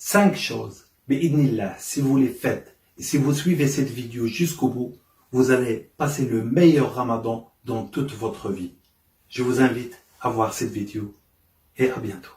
5 choses, bi'idnillah, si vous les faites, et si vous suivez cette vidéo jusqu'au bout, vous allez passer le meilleur ramadan dans toute votre vie. Je vous invite à voir cette vidéo et à bientôt.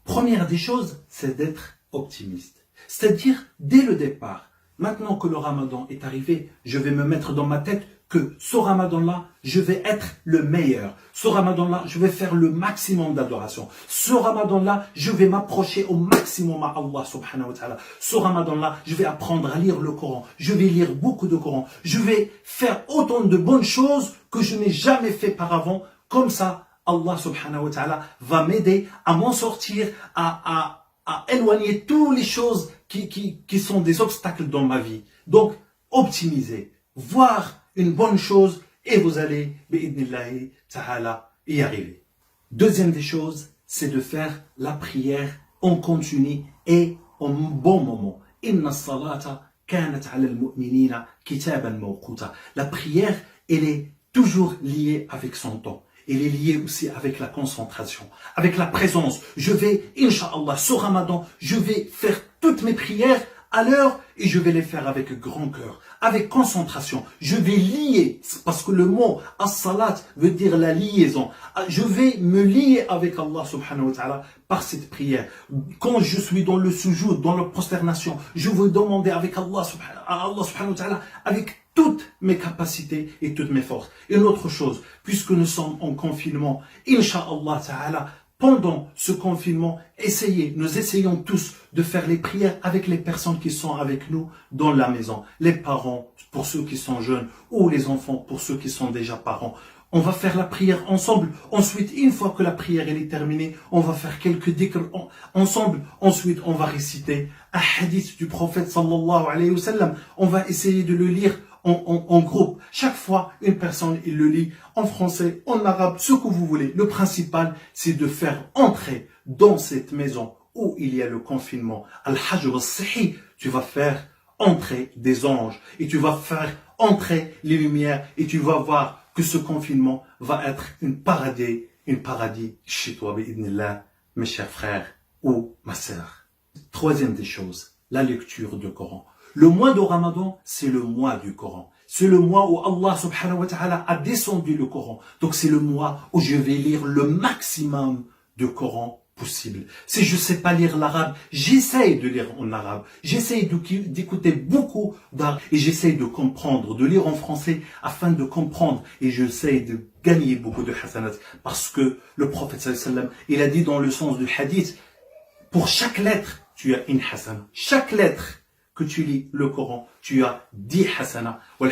Première des choses, c'est d'être optimiste. C'est-à-dire, dès le départ, maintenant que le ramadan est arrivé, je vais me mettre dans ma tête que ce ramadan-là, je vais être le meilleur. Ce ramadan-là, je vais faire le maximum d'adoration. Ce ramadan-là, je vais m'approcher au maximum à Allah subhanahu wa ta'ala. Ce ramadan-là, je vais apprendre à lire le Coran. Je vais lire beaucoup de Coran. Je vais faire autant de bonnes choses que je n'ai jamais fait par avant. Comme ça, Allah subhanahu wa ta'ala va m'aider à m'en sortir, à éloigner toutes les choses qui sont des obstacles dans ma vie. Donc, optimiser, voir une bonne chose et vous allez, bi'idnillahi ta'ala, y arriver. Deuxième des choses, c'est de faire la prière en continu et en bon moment. Inna salata kanat ala al-mu'minina kitaban mawquta. La prière, elle est toujours liée avec son temps. Elle est liée aussi avec la concentration, avec la présence. Je vais, Inch'Allah, ce ramadan, je vais faire toutes mes prières à l'heure et je vais les faire avec grand cœur, avec concentration. Je vais lier, parce que le mot as-salat veut dire la liaison. Je vais me lier avec Allah subhanahu wa ta'ala par cette prière. Quand je suis dans le sujoud, dans la prosternation, je veux demander avec Allah subhanahu wa ta'ala, avec toutes mes capacités et toutes mes forces. Et une autre chose, puisque nous sommes en confinement, Inch'Allah ta'ala, pendant ce confinement, nous essayons tous de faire les prières avec les personnes qui sont avec nous dans la maison. Les parents, pour ceux qui sont jeunes, ou les enfants, pour ceux qui sont déjà parents. On va faire la prière ensemble. Ensuite, une fois que la prière elle est terminée, on va faire quelques dhikr ensemble. Ensuite, on va réciter un hadith du prophète sallallahu alayhi wa sallam. On va essayer de le lire en groupe. Chaque fois, une personne, il le lit en français, en arabe, ce que vous voulez. Le principal, c'est de faire entrer dans cette maison où il y a le confinement. Al-Hajr al-Sihi, tu vas faire entrer des anges et tu vas faire entrer les lumières et tu vas voir que ce confinement va être une paradis chez toi, bi'idnillah, mes chers frères ou ma sœur. Troisième des choses, la lecture du Coran. Le mois de Ramadan, c'est le mois du Coran. C'est le mois où Allah subhanahu wa ta'ala a descendu le Coran. Donc c'est le mois où je vais lire le maximum de Coran possible. Si je sais pas lire l'arabe, j'essaye de lire en arabe. J'essaye d'écouter beaucoup d'arabe et j'essaye de comprendre, de lire en français afin de comprendre. Et j'essaye de gagner beaucoup de hasanat. Parce que le prophète sallallahu alayhi wa sallam, il a dit dans le sens du hadith, pour chaque lettre, tu as une hasana. Chaque lettre que tu lis le Coran, tu as 10 hasana. Comme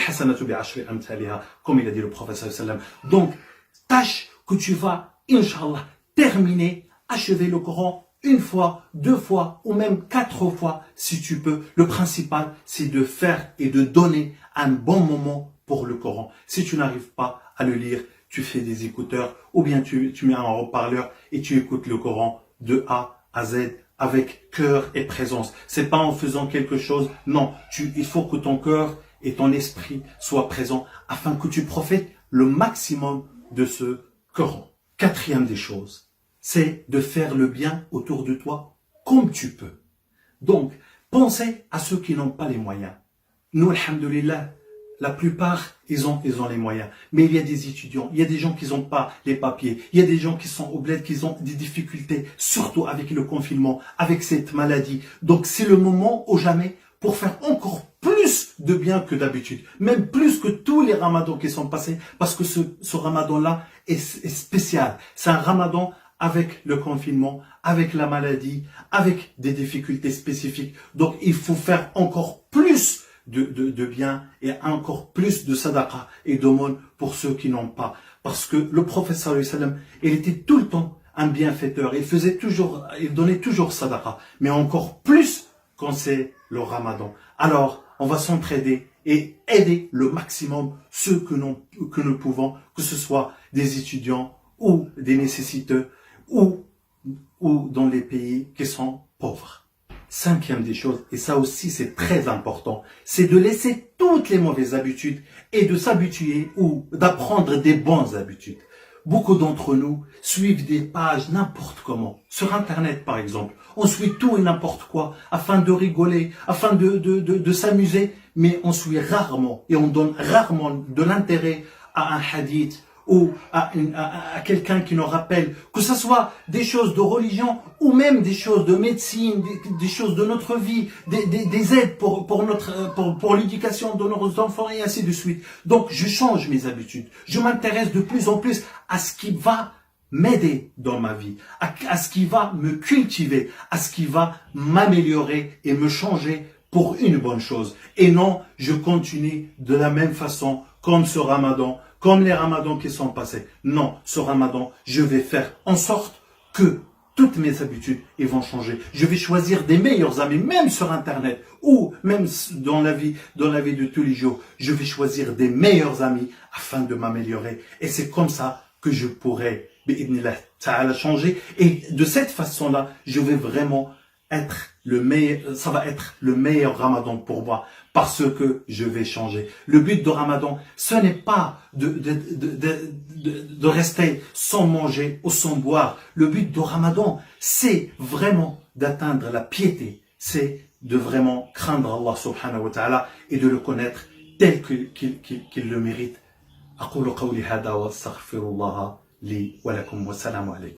il a dit le prophète sallallahu alayhi wa sallam. Donc, tâche que tu vas, Inch'Allah, terminer, achever le Coran une fois, 2 fois ou même 4 fois si tu peux. Le principal, c'est de faire et de donner un bon moment pour le Coran. Si tu n'arrives pas à le lire, tu fais des écouteurs ou bien tu mets un haut-parleur et tu écoutes le Coran de A à Z avec cœur et présence. C'est pas en faisant quelque chose, non. Il faut que ton cœur et ton esprit soient présents afin que tu profites le maximum de ce Coran. Quatrième des choses, c'est de faire le bien autour de toi comme tu peux. Donc, pensez à ceux qui n'ont pas les moyens. Nous, alhamdoulilah, la plupart, ils ont les moyens. Mais il y a des étudiants, il y a des gens qui n'ont pas les papiers, il y a des gens qui sont au bled, qui ont des difficultés, surtout avec le confinement, avec cette maladie. Donc, c'est le moment ou jamais pour faire encore plus de bien que d'habitude. Même plus que tous les ramadans qui sont passés, parce que ce ramadan-là est spécial. C'est un ramadan avec le confinement, avec la maladie, avec des difficultés spécifiques. Donc, il faut faire encore plus de bien et encore plus de sadaqa et d'aumône pour ceux qui n'ont pas. Parce que le prophète sallallahu alayhi wa sallam, il était tout le temps un bienfaiteur. Il donnait toujours sadaqa. Mais encore plus quand c'est le ramadan. Alors, on va s'entraider et aider le maximum ceux que nous pouvons, que ce soit des étudiants ou des nécessiteux ou dans les pays qui sont pauvres. Cinquième des choses, et ça aussi c'est très important, c'est de laisser toutes les mauvaises habitudes et de s'habituer ou d'apprendre des bonnes habitudes. beaucoup d'entre nous suivent des pages n'importe comment. Sur Internet, par exemple. On suit tout et n'importe quoi afin de rigoler, afin de s'amuser, mais on suit rarement et on donne rarement de l'intérêt à un hadith ou à quelqu'un qui nous rappelle, que ce soit des choses de religion ou même des choses de médecine, des choses de notre vie, des aides pour l'éducation de nos enfants et ainsi de suite. Donc je change mes habitudes. Je m'intéresse de plus en plus à ce qui va m'aider dans ma vie, à ce qui va me cultiver, à ce qui va m'améliorer et me changer pour une bonne chose. Et non, je continue de la même façon comme ce Ramadan, comme les Ramadans qui sont passés. Non, ce Ramadan, je vais faire en sorte que toutes mes habitudes vont changer. Je vais choisir des meilleurs amis, même sur Internet ou même dans la vie de tous les jours. Je vais choisir des meilleurs amis afin de m'améliorer. Et c'est comme ça que je pourrai, bi'idhnillah ta'ala, changer. Et de cette façon-là, je vais vraiment être le meilleur, ça va être le meilleur Ramadan pour moi parce que je vais changer. Le but de Ramadan, ce n'est pas de rester sans manger ou sans boire. Le but de Ramadan, c'est vraiment d'atteindre la piété. C'est de vraiment craindre Allah subhanahu wa ta'ala et de le connaître tel qu'il le mérite. أقول قولي هذا وأستغفر الله لي ولكم والسلام عليكم.